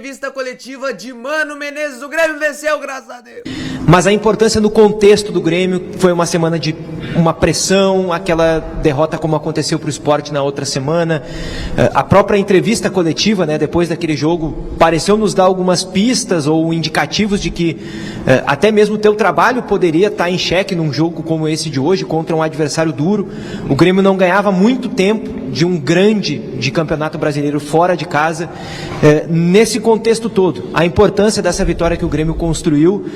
entrevista coletiva de Mano Menezes. O Grêmio venceu, graças a Deus. Mas a importância no contexto do Grêmio foi uma semana de uma pressão, aquela derrota como aconteceu para o Sport na outra semana. A própria entrevista coletiva, né, depois daquele jogo, pareceu nos dar algumas pistas ou indicativos de que até mesmo o teu trabalho poderia estar em xeque num jogo como esse de hoje, contra um adversário duro. O Grêmio não ganhava muito tempo de um grande de campeonato brasileiro fora de casa. Nesse contexto todo, a importância dessa vitória que o Grêmio construiu,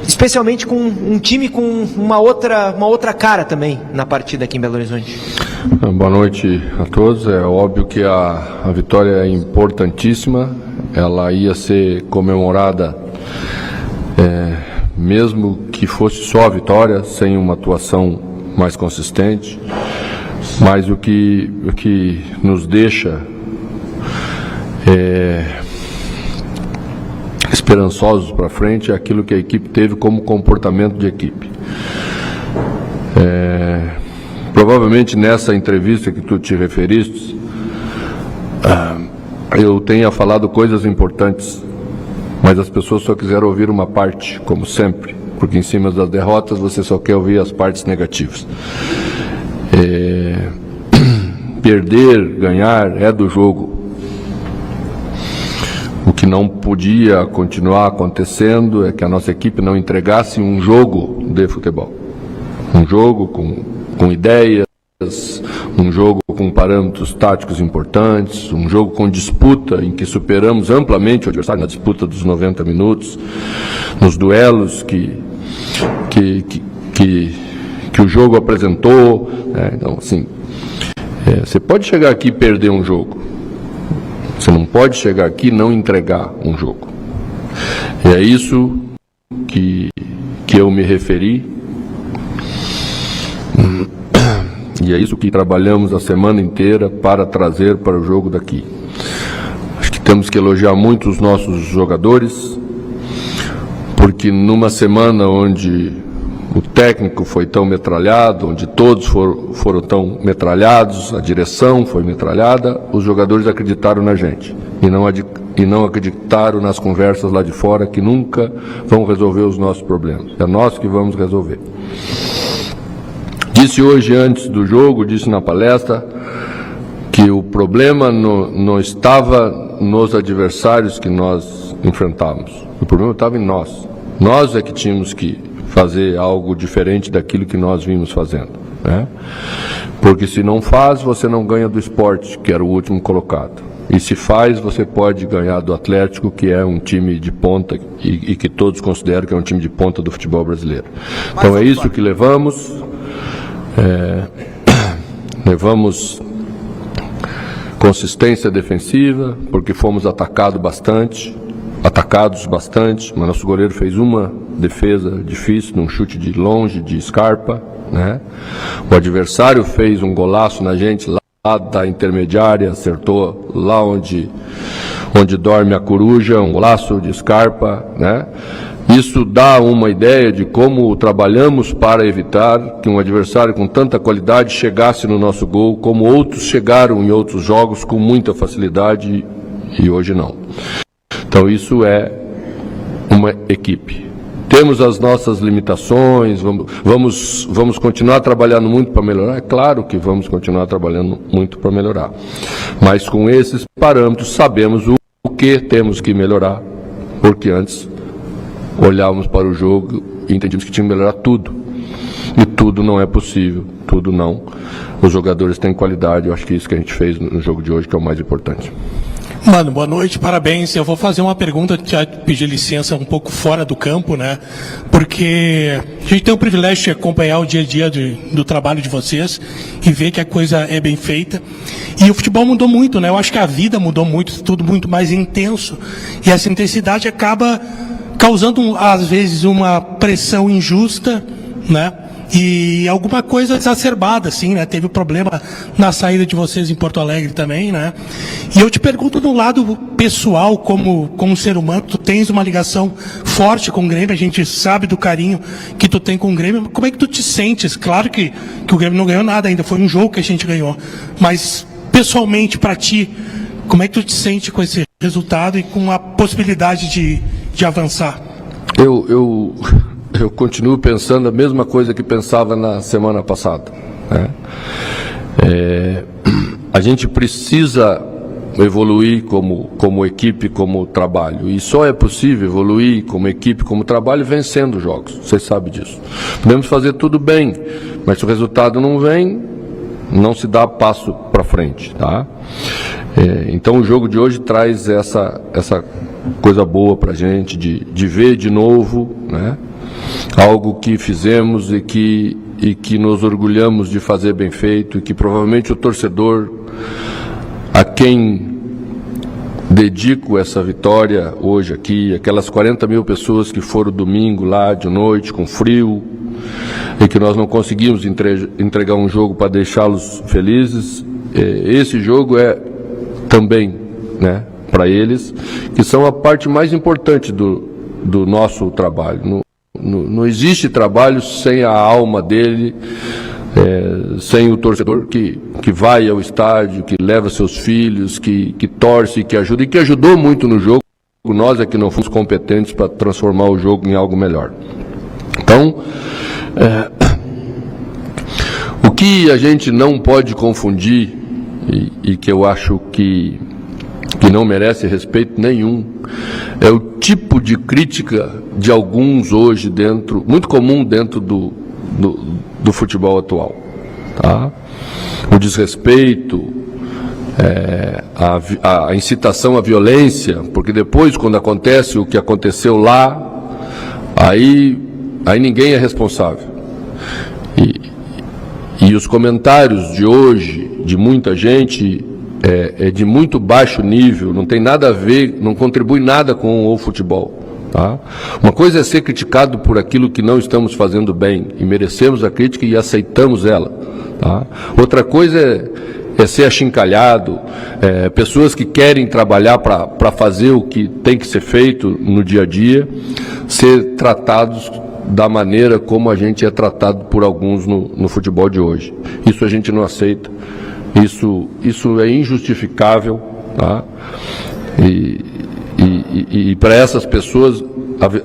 especialmente com um time com uma outra cara também na partida aqui em Belo Horizonte. Boa noite a todos. É óbvio que a vitória é importantíssima. Ela ia ser comemorada mesmo que fosse só a vitória, sem uma atuação mais consistente. Mas o que nos deixa esperançosos para frente é aquilo que a equipe teve como comportamento de equipe. Provavelmente nessa entrevista que tu te referiste, eu tenha falado coisas importantes, mas as pessoas só quiseram ouvir uma parte, como sempre, porque em cima das derrotas você só quer ouvir as partes negativas. Perder, ganhar é do jogo. O que não podia continuar acontecendo é que a nossa equipe não entregasse um jogo de futebol. Um jogo com ideias, um jogo com parâmetros táticos importantes, um jogo com disputa em que superamos amplamente o adversário na disputa dos 90 minutos, nos duelos que o jogo apresentou. Então, assim, você pode chegar aqui e perder um jogo. Você não pode chegar aqui e não entregar um jogo. E é isso que eu me referi. E é isso que trabalhamos a semana inteira para trazer para o jogo daqui. Acho que temos que elogiar muito os nossos jogadores, porque numa semana onde o técnico foi tão metralhado, onde todos foram tão metralhados, a direção foi metralhada, os jogadores acreditaram na gente e não acreditaram nas conversas lá de fora que nunca vão resolver os nossos problemas. É nós que vamos resolver. Disse hoje, antes do jogo, disse na palestra, que o problema não estava nos adversários que nós enfrentávamos. O problema estava em nós. Nós é que tínhamos que fazer algo diferente daquilo que nós vimos fazendo, né? Porque se não faz, você não ganha do Sport, que era o último colocado. E se faz, você pode ganhar do Atlético, que é um time de ponta e que todos consideram que é um time de ponta do futebol brasileiro. Então é isso que levamos. Levamos consistência defensiva, porque fomos atacados bastante, mas nosso goleiro fez uma defesa difícil, num chute de longe, de Scarpa, né? O adversário fez um golaço na gente lá da intermediária, acertou lá onde dorme a coruja, um golaço de Scarpa, né? Isso dá uma ideia de como trabalhamos para evitar que um adversário com tanta qualidade chegasse no nosso gol, como outros chegaram em outros jogos com muita facilidade e hoje não. Então isso é uma equipe. Temos as nossas limitações, vamos continuar trabalhando muito para melhorar? É claro que vamos continuar trabalhando muito para melhorar. Mas com esses parâmetros sabemos o que temos que melhorar, porque antes olhávamos para o jogo e entendíamos que tinha que melhorar tudo. E tudo não é possível, tudo não. Os jogadores têm qualidade, eu acho que isso que a gente fez no jogo de hoje que é o mais importante. Mano, boa noite, parabéns. Eu vou fazer uma pergunta, já pedir licença um pouco fora do campo, né? Porque a gente tem o privilégio de acompanhar o dia a dia do trabalho de vocês e ver que a coisa é bem feita. E o futebol mudou muito, né? Eu acho que a vida mudou muito, tudo muito mais intenso. E essa intensidade acaba causando, às vezes, uma pressão injusta, né? E alguma coisa exacerbada, assim, né? Teve um problema na saída de vocês em Porto Alegre também, né? E eu te pergunto, no lado pessoal, como ser humano, tu tens uma ligação forte com o Grêmio, a gente sabe do carinho que tu tem com o Grêmio. Como é que tu te sentes? Claro que o Grêmio não ganhou nada ainda, foi um jogo que a gente ganhou. Mas, pessoalmente, para ti, como é que tu te sente com esse resultado e com a possibilidade de avançar? Eu continuo pensando a mesma coisa que pensava na semana passada, né? A gente precisa evoluir como equipe, como trabalho, e só é possível evoluir como equipe, como trabalho, vencendo jogos, vocês sabem disso. Podemos fazer tudo bem, mas se o resultado não vem, não se dá passo para frente, tá? Então o jogo de hoje traz essa coisa boa para a gente, de ver de novo, né? Algo que fizemos e que nos orgulhamos de fazer bem feito, e que provavelmente o torcedor, a quem dedico essa vitória hoje aqui, aquelas 40 mil pessoas que foram domingo lá de noite com frio, e que nós não conseguimos entregar um jogo para deixá-los felizes, esse jogo é também, né, para eles, que são a parte mais importante do nosso trabalho. Não existe trabalho sem a alma dele, sem o torcedor que vai ao estádio, que leva seus filhos, que torce, que ajuda, e que ajudou muito no jogo. Nós é que não fomos competentes para transformar o jogo em algo melhor. Então, o que a gente não pode confundir, e que eu acho que não merece respeito nenhum, é o tipo de crítica de alguns hoje muito comum dentro do futebol atual, tá? O desrespeito, a incitação à violência, porque depois, quando acontece o que aconteceu lá, aí ninguém é responsável. E os comentários de hoje, de muita gente, é de muito baixo nível, não tem nada a ver, não contribui nada com o futebol. Tá? Uma coisa é ser criticado por aquilo que não estamos fazendo bem, e merecemos a crítica e aceitamos ela. Tá? Outra coisa é ser achincalhado, pessoas que querem trabalhar para fazer o que tem que ser feito no dia a dia, ser tratados da maneira como a gente é tratado por alguns no futebol de hoje. Isso a gente não aceita. Isso é injustificável, tá? E para essas pessoas,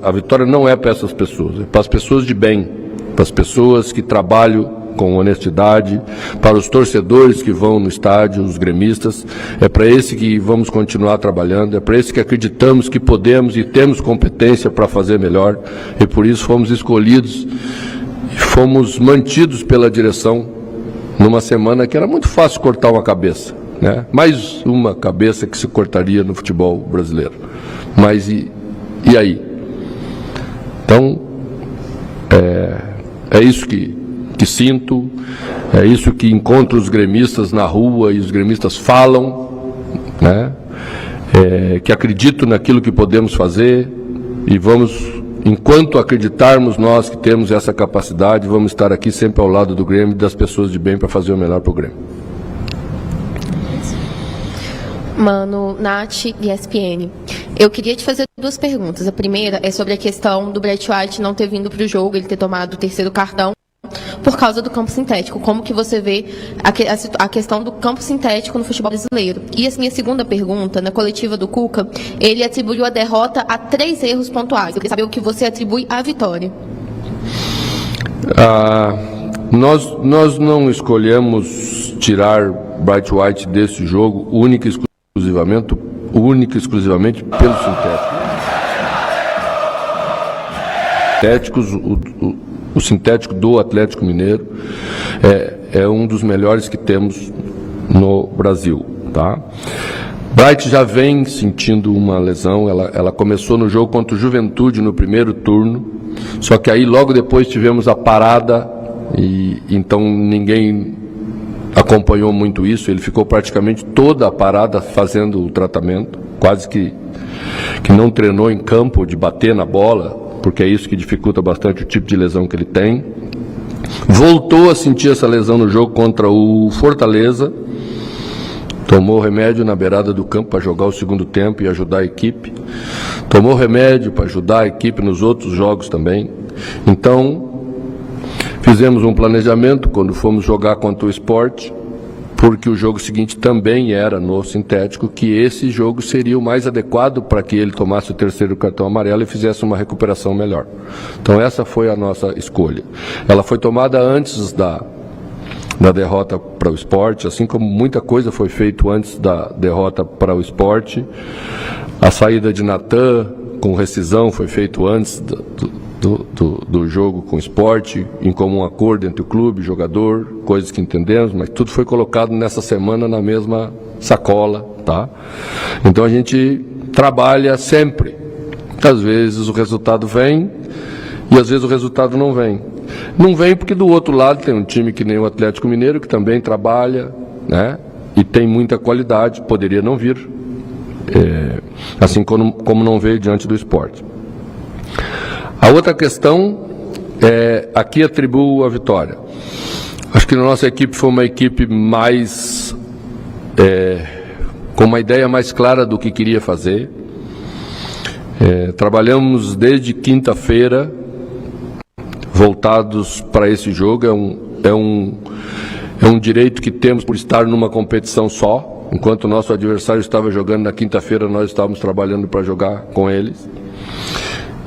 a vitória não é para essas pessoas, é para as pessoas de bem, para as pessoas que trabalham com honestidade, para os torcedores que vão no estádio, os gremistas, é para esse que vamos continuar trabalhando, é para esse que acreditamos que podemos e temos competência para fazer melhor, e por isso fomos escolhidos, fomos mantidos pela direção numa semana que era muito fácil cortar uma cabeça, né? Mais uma cabeça que se cortaria no futebol brasileiro. Mas e aí? Então, é isso que sinto, é isso que encontro os gremistas na rua e os gremistas falam, né? Que acredito naquilo que podemos fazer e vamos, enquanto acreditarmos nós que temos essa capacidade, vamos estar aqui sempre ao lado do Grêmio e das pessoas de bem para fazer o melhor para o Grêmio. Mano, Nath e ESPN. Eu queria te fazer duas perguntas. A primeira é sobre a questão do Brett White não ter vindo para o jogo, ele ter tomado o terceiro cartão por causa do campo sintético. Como que você vê a questão do campo sintético no futebol brasileiro? E a minha segunda pergunta, na coletiva do Cuca, ele atribuiu a derrota a 3 erros pontuais. Eu queria saber o que você atribui à vitória. Nós não escolhemos tirar Brett White desse jogo única e exclusivamente pelo sintético. O sintético do Atlético Mineiro é um dos melhores que temos no Brasil, tá? Bright já vem sentindo uma lesão, ela começou no jogo contra o Juventude no primeiro turno, só que aí logo depois tivemos a parada e então ninguém acompanhou muito isso, ele ficou praticamente toda a parada fazendo o tratamento, quase que não treinou em campo de bater na bola, porque é isso que dificulta bastante o tipo de lesão que ele tem. Voltou a sentir essa lesão no jogo contra o Fortaleza, tomou remédio na beirada do campo para jogar o segundo tempo e ajudar a equipe, tomou remédio para ajudar a equipe nos outros jogos também. Então, fizemos um planejamento quando fomos jogar contra o Sport, porque o jogo seguinte também era no sintético, que esse jogo seria o mais adequado para que ele tomasse o terceiro cartão amarelo e fizesse uma recuperação melhor. Então essa foi a nossa escolha. Ela foi tomada antes da derrota para o Sport, assim como muita coisa foi feita antes da derrota para o Sport. A saída de Natan com rescisão foi feito antes do jogo com o Sport, em comum acordo entre o clube e o jogador, coisas que entendemos, mas tudo foi colocado nessa semana na mesma sacola, tá? Então a gente trabalha sempre. Às vezes o resultado vem e às vezes o resultado não vem. Não vem porque do outro lado tem um time que nem o Atlético Mineiro, que também trabalha, né? E tem muita qualidade, poderia não vir, assim como não veio diante do Sport. A outra questão é, aqui atribuo a vitória. Acho que a nossa equipe foi uma equipe mais, com uma ideia mais clara do que queria fazer. Trabalhamos desde quinta-feira, voltados para esse jogo. É um direito que temos por estar numa competição só. Enquanto o nosso adversário estava jogando na quinta-feira, nós estávamos trabalhando para jogar com eles.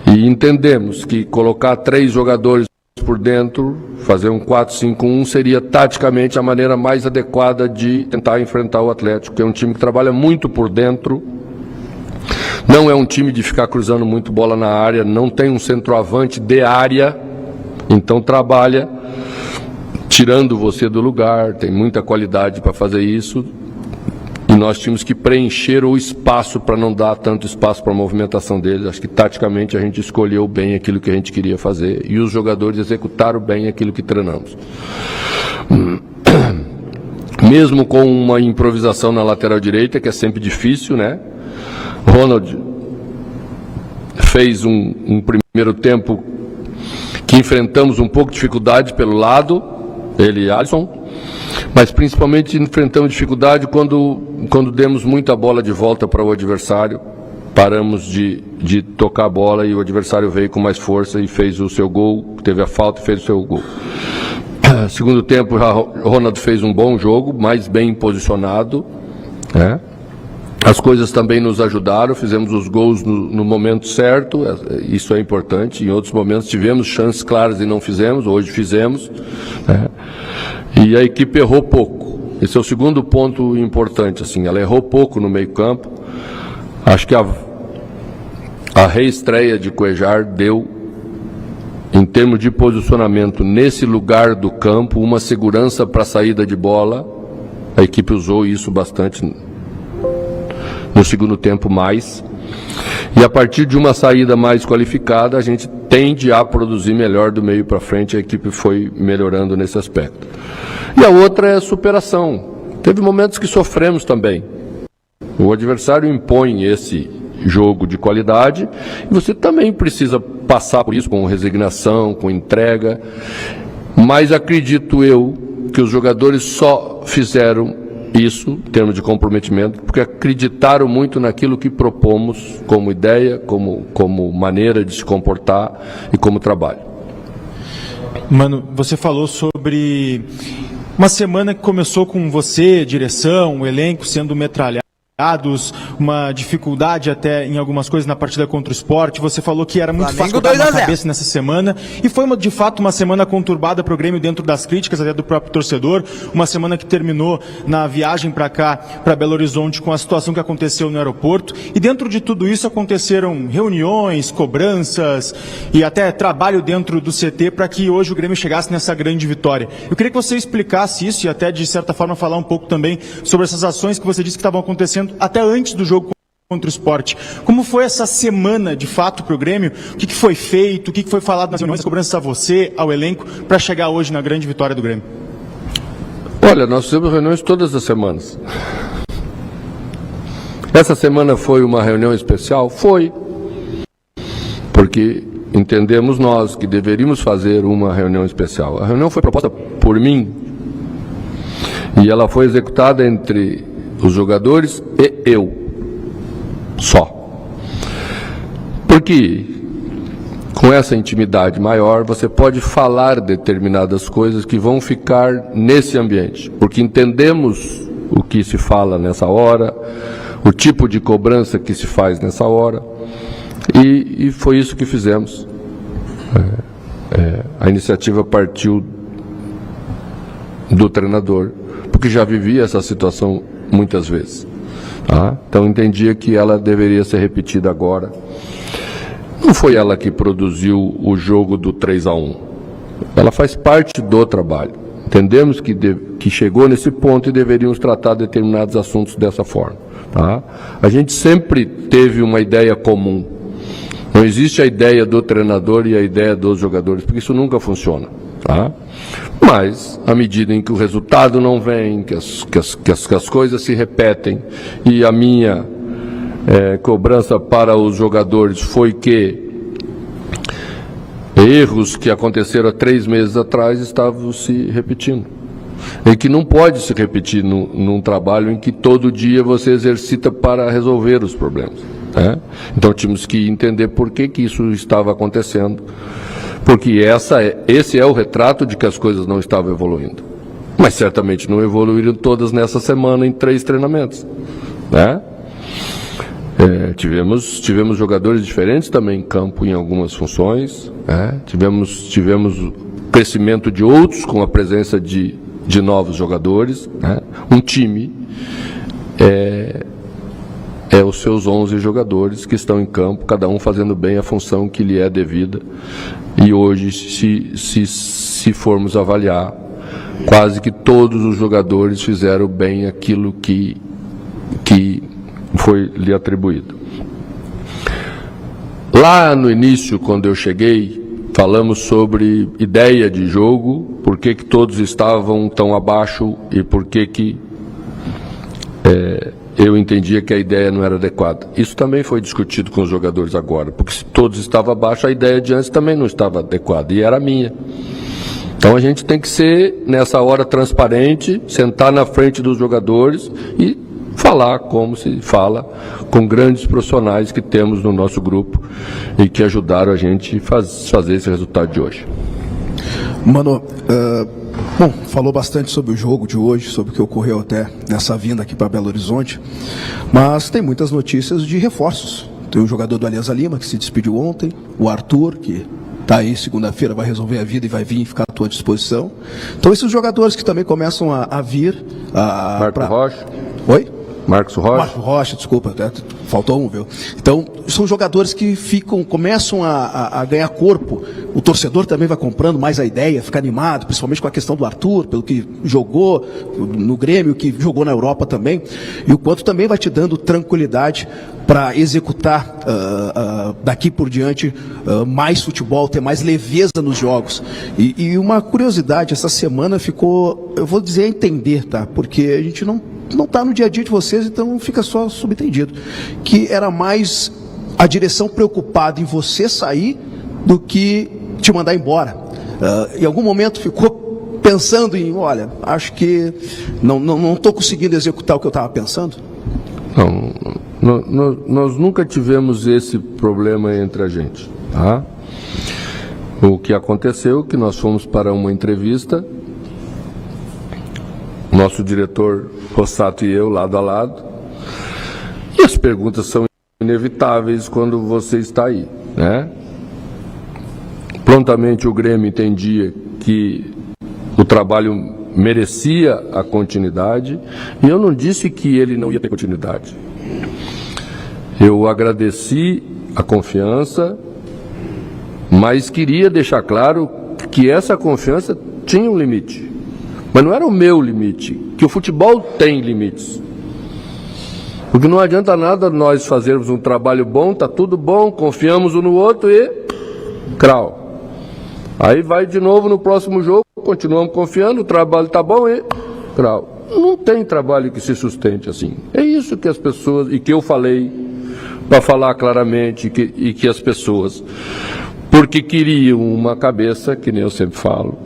E entendemos que colocar 3 jogadores por dentro, fazer um 4-5-1, seria taticamente a maneira mais adequada de tentar enfrentar o Atlético, que é um time que trabalha muito por dentro, não é um time de ficar cruzando muito bola na área, não tem um centroavante de área, então trabalha tirando você do lugar, tem muita qualidade para fazer isso. E nós tínhamos que preencher o espaço para não dar tanto espaço para a movimentação deles. Acho que taticamente a gente escolheu bem aquilo que a gente queria fazer e os jogadores executaram bem aquilo que treinamos. Mesmo com uma improvisação na lateral direita, que é sempre difícil, né? Ronald fez um primeiro tempo que enfrentamos um pouco de dificuldade pelo lado, ele e Alisson. Mas principalmente enfrentamos dificuldade quando demos muita bola de volta para o adversário, paramos de tocar a bola e o adversário veio com mais força e fez o seu gol, teve a falta e fez o seu gol. Segundo tempo, o Ronaldo fez um bom jogo, mais bem posicionado, né? As coisas também nos ajudaram, fizemos os gols no momento certo, isso é importante. Em outros momentos tivemos chances claras e não fizemos, hoje fizemos, né? E a equipe errou pouco. Esse é o segundo ponto importante, assim, ela errou pouco no meio-campo. Acho que a reestreia de Cuéllar deu, em termos de posicionamento nesse lugar do campo, uma segurança para a saída de bola. A equipe usou isso bastante no segundo tempo mais. E a partir de uma saída mais qualificada, a gente tende a produzir melhor do meio para frente. A equipe foi melhorando nesse aspecto. E a outra é a superação. Teve momentos que sofremos também. O adversário impõe esse jogo de qualidade e você também precisa passar por isso com resignação, com entrega. Mas acredito eu que os jogadores só fizeram isso, em termos de comprometimento, porque acreditaram muito naquilo que propomos como ideia, como maneira de se comportar e como trabalho. Mano, você falou sobre uma semana que começou com você, direção, o elenco sendo metralhados, uma dificuldade até em algumas coisas na partida contra o Sport. Você falou que era muito fácil botar na cabeça nessa semana, e foi de fato uma semana conturbada para o Grêmio dentro das críticas até do próprio torcedor, uma semana que terminou na viagem para cá, para Belo Horizonte, com a situação que aconteceu no aeroporto, e dentro de tudo isso aconteceram reuniões, cobranças e até trabalho dentro do CT para que hoje o Grêmio chegasse nessa grande vitória. Eu queria que você explicasse isso e até de certa forma falar um pouco também sobre essas ações que você disse que estavam acontecendo até antes do jogo contra o Sport. Como foi essa semana, de fato, para o Grêmio? O que foi feito? O que foi falado nas reuniões, cobranças a você, ao elenco, para chegar hoje na grande vitória do Grêmio? Olha, nós temos reuniões todas as semanas. Essa semana foi uma reunião especial? Foi. Porque entendemos nós que deveríamos fazer uma reunião especial. A reunião foi proposta por mim e ela foi executada entre os jogadores e eu, só. Porque com essa intimidade maior, você pode falar determinadas coisas que vão ficar nesse ambiente, porque entendemos o que se fala nessa hora, o tipo de cobrança que se faz nessa hora, e foi isso que fizemos. A iniciativa partiu do treinador, porque já vivia essa situação muitas vezes. Tá? Então entendia que ela deveria ser repetida agora. Não foi ela que produziu o jogo do 3-1. Ela faz parte do trabalho. Entendemos que chegou nesse ponto e deveríamos tratar determinados assuntos dessa forma. Tá? A gente sempre teve uma ideia comum. Não existe a ideia do treinador e a ideia dos jogadores, porque isso nunca funciona. Tá? Mas, à medida em que o resultado não vem, que as coisas se repetem, e a minha cobrança para os jogadores foi que erros que aconteceram há 3 meses atrás estavam se repetindo. E que não pode se repetir num trabalho em que todo dia você exercita para resolver os problemas. Né? Então tínhamos que entender por que isso estava acontecendo. Porque esse é o retrato de que as coisas não estavam evoluindo. Mas certamente não evoluíram todas nessa semana em 3 treinamentos. Né? Tivemos jogadores diferentes também em campo em algumas funções. Né? Tivemos o crescimento de outros com a presença de novos jogadores. Né? Um time os seus 11 jogadores que estão em campo, cada um fazendo bem a função que lhe é devida. E hoje, se formos avaliar, quase que todos os jogadores fizeram bem aquilo que foi lhe atribuído. Lá no início, quando eu cheguei, falamos sobre ideia de jogo, por que todos estavam tão abaixo e por que eu entendia que a ideia não era adequada. Isso também foi discutido com os jogadores agora, porque se todos estavam abaixo, a ideia de antes também não estava adequada, e era a minha. Então a gente tem que ser, nessa hora, transparente, sentar na frente dos jogadores e falar como se fala com grandes profissionais que temos no nosso grupo e que ajudaram a gente a fazer esse resultado de hoje. Mano, falou bastante sobre o jogo de hoje, sobre o que ocorreu até nessa vinda aqui para Belo Horizonte, mas tem muitas notícias de reforços. Tem o jogador do Alianza Lima, que se despediu ontem, o Arthur, que está aí segunda-feira, vai resolver a vida e vai vir e ficar à tua disposição. Então esses jogadores que também começam a vir... Marco Rocha. Oi? Marcos Rocha. Marco Rocha, desculpa, até faltou um, viu? Então, são jogadores que começam a ganhar corpo. O torcedor também vai comprando mais a ideia, fica animado, principalmente com a questão do Arthur, pelo que jogou no Grêmio, que jogou na Europa também, e o quanto também vai te dando tranquilidade para executar daqui por diante mais futebol, ter mais leveza nos jogos. E uma curiosidade, essa semana ficou, eu vou dizer a entender, tá? Porque a gente não está no dia a dia de vocês, então fica só subentendido, que era mais a direção preocupada em você sair do que te mandar embora. Em algum momento ficou pensando em, olha, acho que não estou conseguindo executar o que eu estava pensando? Não, nós nunca tivemos esse problema entre a gente. Tá? O que aconteceu é que nós fomos para uma entrevista, nosso diretor Rossato e eu, lado a lado, e as perguntas são inevitáveis quando você está aí, né? Prontamente o Grêmio entendia que o trabalho merecia a continuidade, e eu não disse que ele não ia ter continuidade. Eu agradeci a confiança, mas queria deixar claro que essa confiança tinha um limite. Mas não era o meu limite, que o futebol tem limites. Porque não adianta nada nós fazermos um trabalho bom, tá tudo bom, confiamos um no outro e... crau. Aí vai de novo no próximo jogo, continuamos confiando, o trabalho tá bom e... crau. Não tem trabalho que se sustente assim. É isso que as pessoas... e que eu falei, para falar claramente, e que as pessoas... porque queriam uma cabeça, que nem eu sempre falo...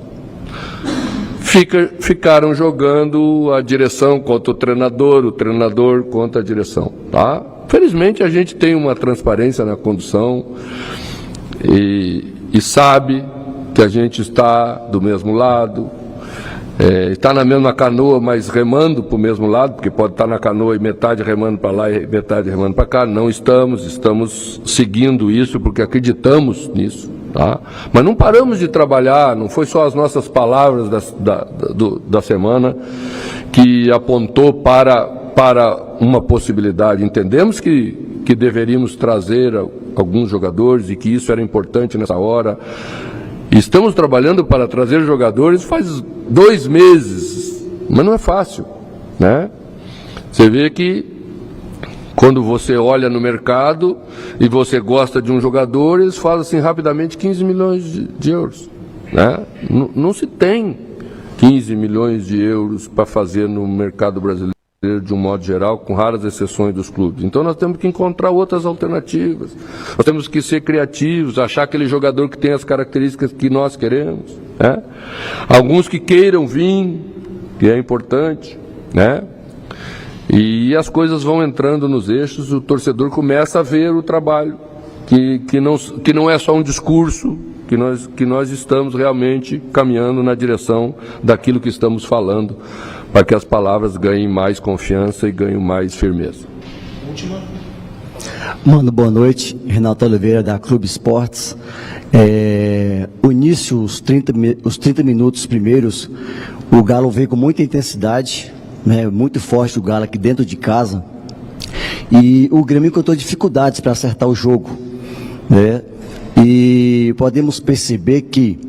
ficaram jogando a direção contra o treinador contra a direção. Tá? Felizmente a gente tem uma transparência na condução, e sabe que a gente está do mesmo lado, está na mesma canoa, mas remando para o mesmo lado, porque pode estar na canoa e metade remando para lá e metade remando para cá. Não estamos seguindo isso porque acreditamos nisso. Tá? Mas não paramos de trabalhar, não foi só as nossas palavras da semana que apontou para uma possibilidade. Entendemos que deveríamos trazer alguns jogadores e que isso era importante nessa hora. Estamos trabalhando para trazer jogadores faz 2 meses, mas não é fácil, né? Você vê que quando você olha no mercado e você gosta de um jogador, eles falam assim rapidamente 15 milhões de euros, né? Não se tem 15 milhões de euros para fazer no mercado brasileiro de um modo geral, com raras exceções dos clubes. Então nós temos que encontrar outras alternativas. Nós temos que ser criativos, achar aquele jogador que tem as características que nós queremos, né? Alguns que queiram vir, que é importante, né? E as coisas vão entrando nos eixos, o torcedor começa a ver o trabalho, que não é só um discurso, que nós estamos realmente caminhando na direção daquilo que estamos falando, para que as palavras ganhem mais confiança e ganhem mais firmeza. Mano, boa noite. Renato Oliveira, da Clube Esportes. O início, os 30 minutos primeiros, o Galo veio com muita intensidade, né, muito forte o Galo aqui dentro de casa. E o Grêmio encontrou dificuldades para acertar o jogo, né? E podemos perceber que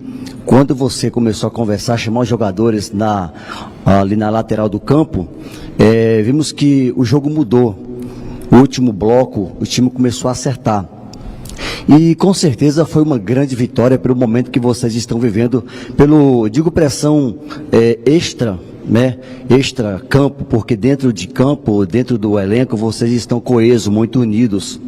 quando você começou a conversar, chamar os jogadores ali na lateral do campo, vimos que o jogo mudou. O último bloco, o time começou a acertar. E com certeza foi uma grande vitória pelo momento que vocês estão vivendo, pressão extra, né? Extra campo, porque dentro de campo, dentro do elenco, vocês estão coesos, muito unidos.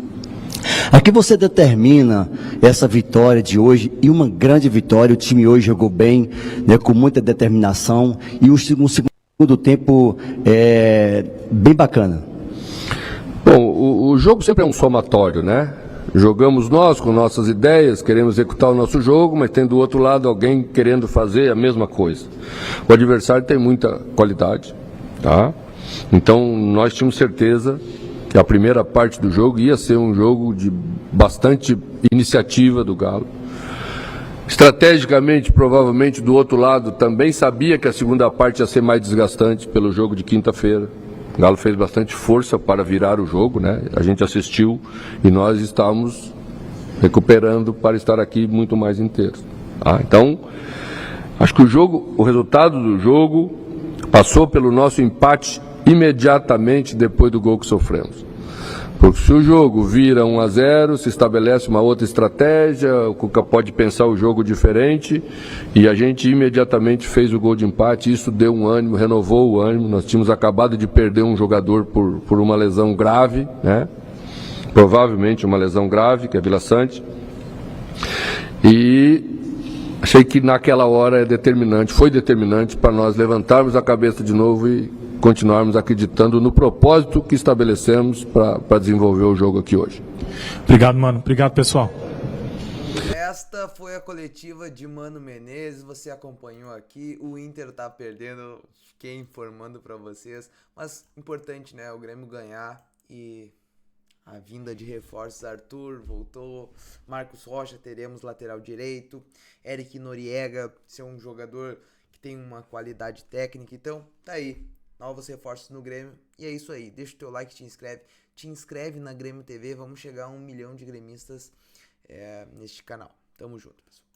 Aqui você determina essa vitória de hoje, e uma grande vitória. O time hoje jogou bem, né, com muita determinação, e um segundo tempo bem bacana. Bom, o jogo sempre é um somatório, né? Jogamos nós com nossas ideias, queremos executar o nosso jogo, mas tem do outro lado alguém querendo fazer a mesma coisa. O adversário tem muita qualidade, tá? Então nós tínhamos certeza que a primeira parte do jogo ia ser um jogo de bastante iniciativa do Galo. Estrategicamente, provavelmente, do outro lado, também sabia que a segunda parte ia ser mais desgastante pelo jogo de quinta-feira. O Galo fez bastante força para virar o jogo, né? A gente assistiu e nós estávamos recuperando para estar aqui muito mais inteiros. Então, acho que o resultado do jogo passou pelo nosso empate imediatamente depois do gol que sofremos. Porque se o jogo vira 1-0, se estabelece uma outra estratégia, o Cuca pode pensar o jogo diferente, e a gente imediatamente fez o gol de empate. Isso deu um ânimo, renovou o ânimo. Nós tínhamos acabado de perder um jogador por uma lesão grave, né? Provavelmente uma lesão grave, que é Vila Sante, e achei que naquela hora foi determinante para nós levantarmos a cabeça de novo e continuarmos acreditando no propósito que estabelecemos para desenvolver o jogo aqui hoje. Obrigado, mano. Obrigado, pessoal. Esta foi a coletiva de Mano Menezes. Você acompanhou aqui. O Inter tá perdendo, fiquei informando para vocês. Mas importante, né? O Grêmio ganhar e a vinda de reforços. Arthur voltou, Marcos Rocha, teremos lateral direito, Eric Noriega, ser um jogador que tem uma qualidade técnica. Então, tá aí. Novos reforços no Grêmio. E é isso aí. Deixa o teu like, te inscreve na Grêmio TV. Vamos chegar a 1 milhão de gremistas neste canal. Tamo junto, pessoal.